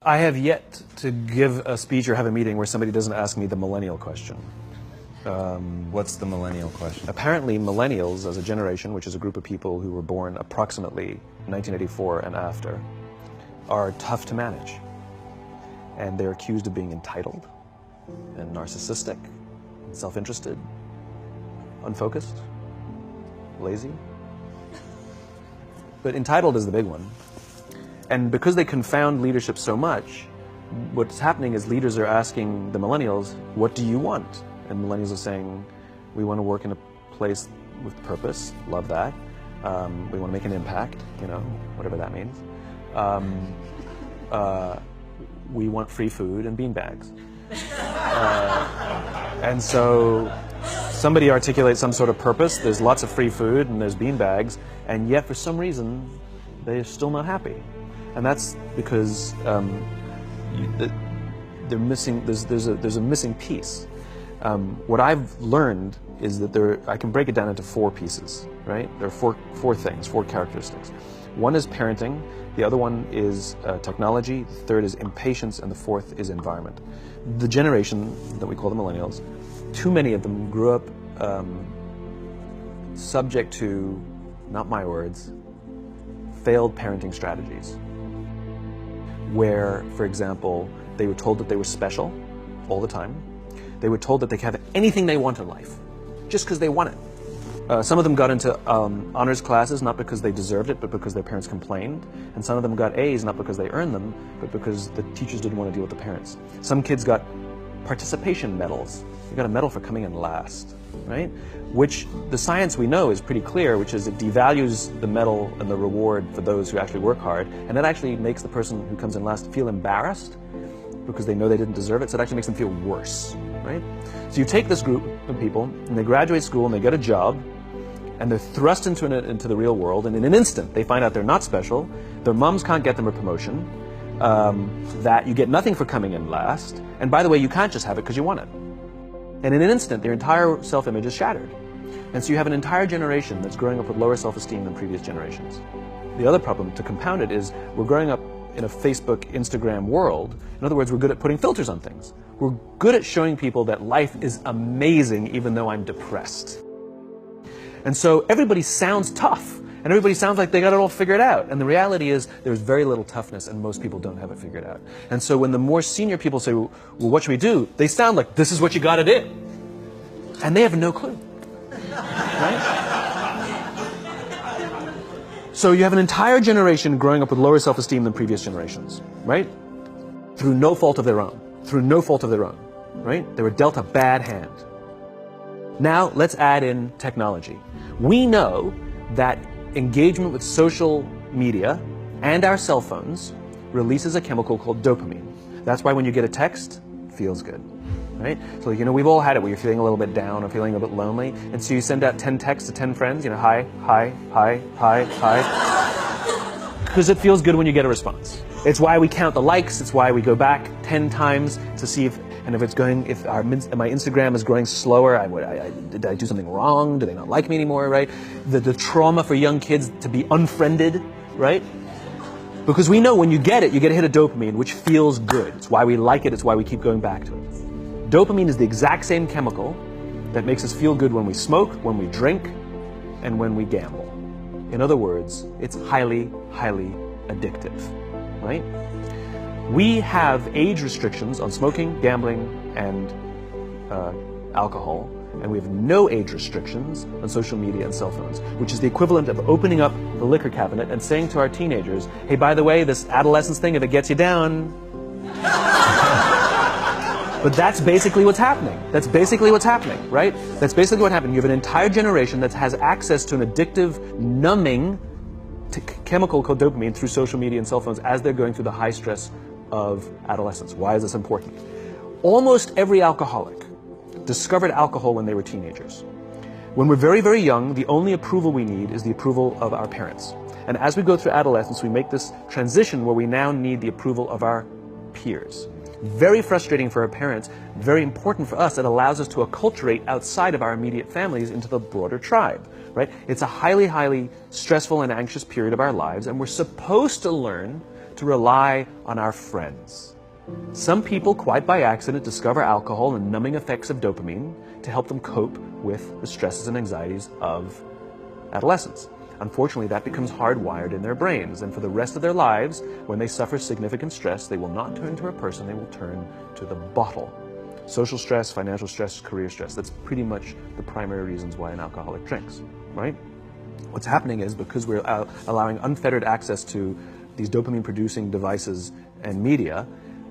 I have yet to give a speech or have a meeting where somebody doesn't ask me the millennial question. What's the millennial question? Apparently, millennials as a generation, which is a group of people who were born approximately 1984 and after, are tough to manage. And they're accused of being entitled and narcissistic, and self-interested, unfocused, lazy. But entitled is the big one. And because they confound leadership so much, what's happening is leaders are asking the millennials, what do you want? And millennials are saying, we want to work in a place with purpose, love that. We want to make an impact, you know, whatever that means. We want free food and beanbags. And so somebody articulates some sort of purpose, there's lots of free food and there's beanbags, and yet for some reason, they're still not happy. And that's because they're missing. There's a missing piece. What I've learned is that I can break it down into four pieces. Right? There are four things, four characteristics. One is parenting. The other one is technology. The third is impatience, and the fourth is environment. The generation that we call the millennials, too many of them grew up subject to, not my words, failed parenting strategies. Where, for example, they were told that they were special all the time. They were told that they could have anything they want in life, just because they want it. Some of them got into honors classes, not because they deserved it, but because their parents complained. And some of them got A's, not because they earned them, but because the teachers didn't want to deal with the parents. Some kids got participation medals. You got a medal for coming in last, right? Which the science we know is pretty clear, which is it devalues the medal and the reward for those who actually work hard, and it actually makes the person who comes in last feel embarrassed because they know they didn't deserve it, so it actually makes them feel worse, right? So you take this group of people, and they graduate school, and they get a job, and they're thrust into the real world, and in an instant, they find out they're not special, their moms can't get them a promotion, that you get nothing for coming in last, and by the way, you can't just have it because you want it. And in an instant, their entire self-image is shattered. And so you have an entire generation that's growing up with lower self-esteem than previous generations. The other problem, to compound it, is we're growing up in a Facebook, Instagram world. In other words, we're good at putting filters on things. We're good at showing people that life is amazing even though I'm depressed. And so everybody sounds tough, and everybody sounds like they got it all figured out. And the reality is there's very little toughness, and most people don't have it figured out. And so when the more senior people say, well, what should we do? They sound like, this is what you got to do. And they have no clue. Right? So you have an entire generation growing up with lower self-esteem than previous generations, right? Through no fault of their own. Through no fault of their own, right? They were dealt a bad hand. Now let's add in technology. We know that engagement with social media and our cell phones releases a chemical called dopamine. That's why when you get a text, it feels good, right? So, you know, we've all had it where you're feeling a little bit down or feeling a bit lonely, and so you send out 10 texts to 10 friends, you know, hi, hi, hi, hi, hi, because it feels good when you get a response. It's why we count the likes, it's why we go back 10 times to see if my Instagram is growing slower, did I do something wrong? Do they not like me anymore, right? The trauma for young kids to be unfriended, right? Because we know when you get a hit of dopamine, which feels good. It's why we like it, it's why we keep going back to it. Dopamine is the exact same chemical that makes us feel good when we smoke, when we drink, and when we gamble. In other words, it's highly, highly addictive, right? We have age restrictions on smoking, gambling, and alcohol, and we have no age restrictions on social media and cell phones, which is the equivalent of opening up the liquor cabinet and saying to our teenagers, hey, by the way, this adolescence thing, if it gets you down. But that's basically what's happening. That's basically what's happening, right? That's basically what happened. You have an entire generation that has access to an addictive, numbing chemical called dopamine through social media and cell phones as they're going through the high stress of adolescence. Why is this important? Almost every alcoholic discovered alcohol when they were teenagers. When we're very, very young, the only approval we need is the approval of our parents. And as we go through adolescence, we make this transition where we now need the approval of our peers. Very frustrating for our parents, very important for us. It allows us to acculturate outside of our immediate families into the broader tribe, right? It's a highly, highly stressful and anxious period of our lives, and we're supposed to learn to rely on our friends. Some people, quite by accident, discover alcohol and numbing effects of dopamine to help them cope with the stresses and anxieties of adolescence. Unfortunately, that becomes hardwired in their brains, and for the rest of their lives, when they suffer significant stress, they will not turn to a person, they will turn to the bottle. Social stress, financial stress, career stress, that's pretty much the primary reasons why an alcoholic drinks, right? What's happening is, because we're allowing unfettered access to these dopamine-producing devices and media,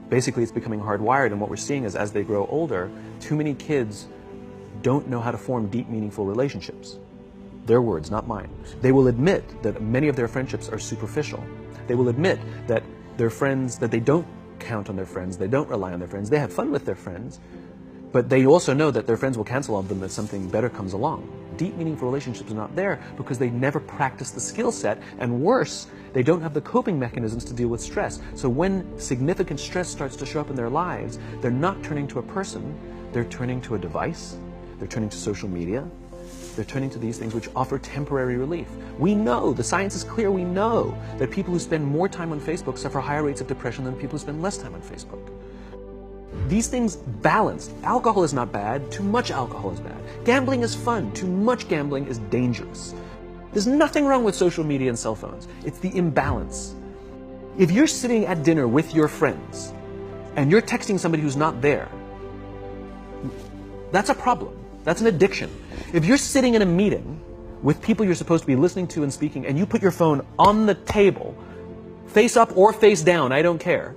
basically it's becoming hardwired, and what we're seeing is, as they grow older, too many kids don't know how to form deep, meaningful relationships. Their words, not mine. They will admit that many of their friendships are superficial. They will admit that their friends, that they don't count on their friends, they don't rely on their friends, they have fun with their friends, but they also know that their friends will cancel on them if something better comes along. Deep, meaningful relationships are not there because they never practice the skill set, and worse, they don't have the coping mechanisms to deal with stress. So when significant stress starts to show up in their lives, they're not turning to a person, they're turning to a device, they're turning to social media, they're turning to these things which offer temporary relief. We know, the science is clear, we know that people who spend more time on Facebook suffer higher rates of depression than people who spend less time on Facebook. These things balance. Alcohol is not bad, too much alcohol is bad. Gambling is fun, too much gambling is dangerous. There's nothing wrong with social media and cell phones. It's the imbalance. If you're sitting at dinner with your friends and you're texting somebody who's not there, that's a problem. That's an addiction. If you're sitting in a meeting with people you're supposed to be listening to and speaking, and you put your phone on the table, face up or face down, I don't care,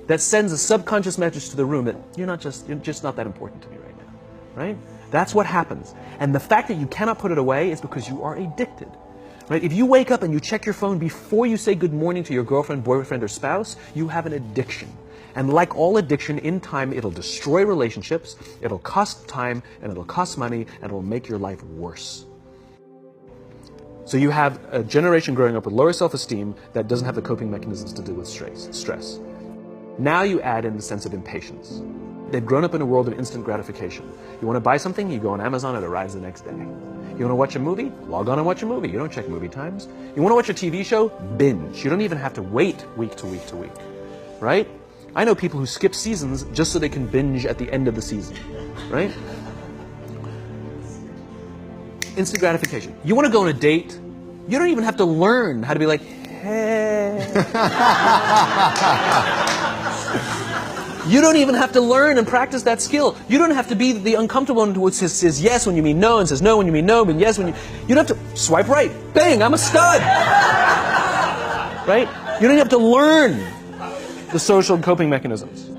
that sends a subconscious message to the room that you're just not that important to me right now, right? That's what happens. And the fact that you cannot put it away is because you are addicted, right? If you wake up and you check your phone before you say good morning to your girlfriend, boyfriend, or spouse, you have an addiction. And like all addiction, in time, it'll destroy relationships, it'll cost time, and it'll cost money, and it'll make your life worse. So you have a generation growing up with lower self-esteem that doesn't have the coping mechanisms to deal with stress. Now you add in the sense of impatience. They've grown up in a world of instant gratification. You want to buy something, you go on Amazon, it arrives the next day. You want to watch a movie? Log on and watch a movie. You don't check movie times. You want to watch a TV show? Binge. You don't even have to wait week to week to week, right? I know people who skip seasons just so they can binge at the end of the season, right? Instant gratification. You want to go on a date? You don't even have to learn how to be like, hey. You don't even have to learn and practice that skill. You don't have to be the uncomfortable one who says yes when you mean no, and says no when you mean no, but yes when you... You don't have to swipe right. Bang, I'm a stud. Right? You don't have to learn the social coping mechanisms.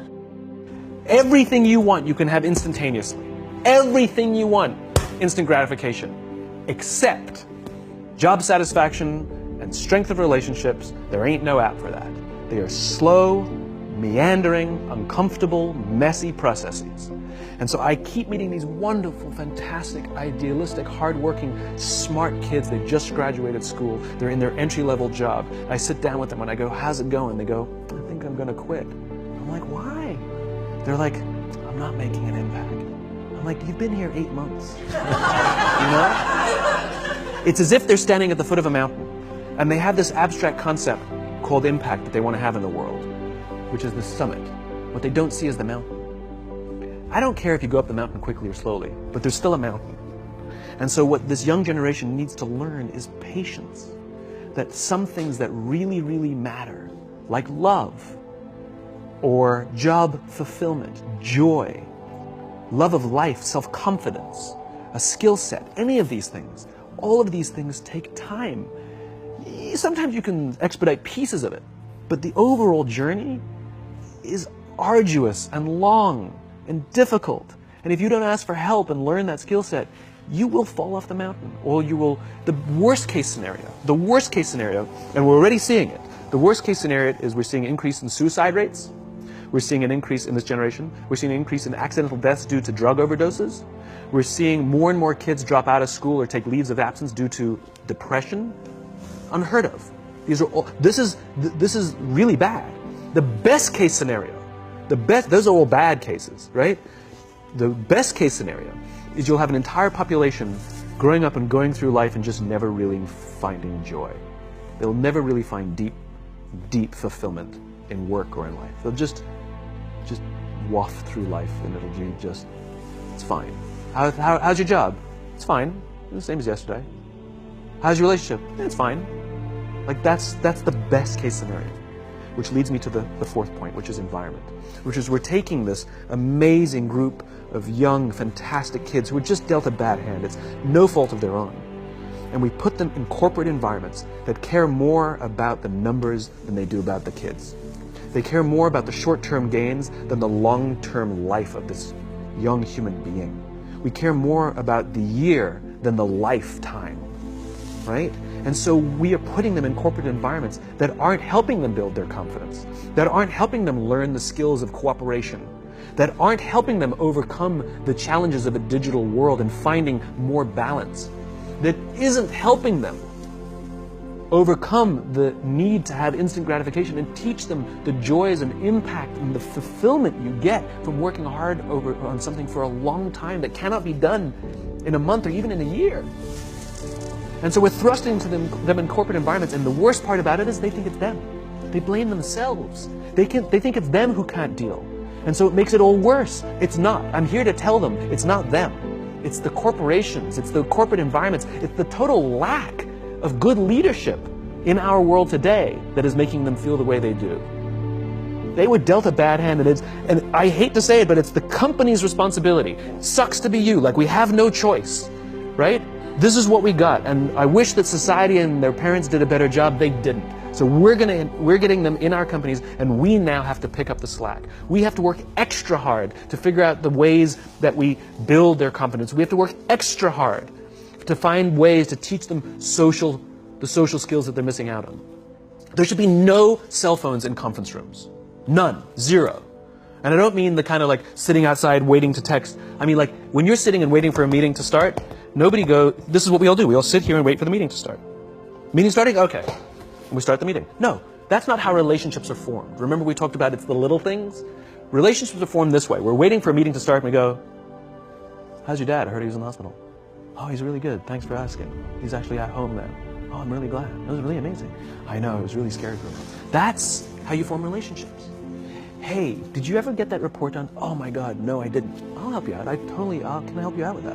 Everything you want, you can have instantaneously. Everything you want, instant gratification. Except job satisfaction and strength of relationships, there ain't no app for that. They are slow, meandering, uncomfortable, messy processes. And so I keep meeting these wonderful, fantastic, idealistic, hardworking, smart kids. They just graduated school. They're in their entry-level job. I sit down with them and I go, how's it going? They go, I think I'm going to quit. I'm like, why? They're like, I'm not making an impact. I'm like, you've been here 8 months. You know? It's as if they're standing at the foot of a mountain and they have this abstract concept called impact that they want to have in the world, which is the summit. What they don't see is the mountain. I don't care if you go up the mountain quickly or slowly, but there's still a mountain. And so what this young generation needs to learn is patience. That some things that really, really matter, like love, or job fulfillment, joy, love of life, self-confidence, a skill set, any of these things, all of these things take time. Sometimes you can expedite pieces of it, but the overall journey is arduous and long and difficult. And if you don't ask for help and learn that skill set, you will fall off the mountain, or you will, the worst case scenario, and we're already seeing it, the worst case scenario is we're seeing an increase in suicide rates, we're seeing an increase in this generation, we're seeing an increase in accidental deaths due to drug overdoses, we're seeing more and more kids drop out of school or take leaves of absence due to depression. Unheard of. These are all, this is really bad. The best case scenario, those are all bad cases, right? The best case scenario is you'll have an entire population growing up and going through life and just never really finding joy. They'll never really find deep, deep fulfillment in work or in life. They'll just waft through life, and it'll be just, it's fine. How's your job? It's fine. The same as yesterday. How's your relationship? It's fine. Like that's the best case scenario. Which leads me to the fourth point, which is environment. Which is we're taking this amazing group of young, fantastic kids who were just dealt a bad hand. It's no fault of their own. And we put them in corporate environments that care more about the numbers than they do about the kids. They care more about the short-term gains than the long-term life of this young human being. We care more about the year than the lifetime, right? And so we are putting them in corporate environments that aren't helping them build their confidence, that aren't helping them learn the skills of cooperation, that aren't helping them overcome the challenges of a digital world and finding more balance, that isn't helping them overcome the need to have instant gratification and teach them the joys and impact and the fulfillment you get from working hard on something for a long time that cannot be done in a month or even in a year. And so we're thrusting to them in corporate environments, and the worst part about it is they think it's them. They blame themselves. They think it's them who can't deal. And so it makes it all worse. It's not. I'm here to tell them it's not them. It's the corporations, it's the corporate environments, it's the total lack of good leadership in our world today that is making them feel the way they do. They were dealt a bad hand, and I hate to say it, but it's the company's responsibility. Sucks to be you, like we have no choice, right? This is what we got, and I wish that society and their parents did a better job. They didn't. So we're getting them in our companies, and we now have to pick up the slack. We have to work extra hard to figure out the ways that we build their confidence. We have to work extra hard to find ways to teach them the social skills that they're missing out on. There should be no cell phones in conference rooms. None. Zero. And I don't mean the kind of like sitting outside waiting to text. I mean like when you're sitting and waiting for a meeting to start, this is what we all do. We all sit here and wait for the meeting to start. Meeting starting? Okay. And we start the meeting. No, that's not how relationships are formed. Remember we talked about it's the little things? Relationships are formed this way. We're waiting for a meeting to start and we go, how's your dad? I heard he was in the hospital. Oh, he's really good. Thanks for asking. He's actually at home now. Oh, I'm really glad. That was really amazing. I know, it was really scary for him. That's how you form relationships. Hey, did you ever get that report done? Oh my God, no, I didn't. I'll help you out. Can I help you out with that?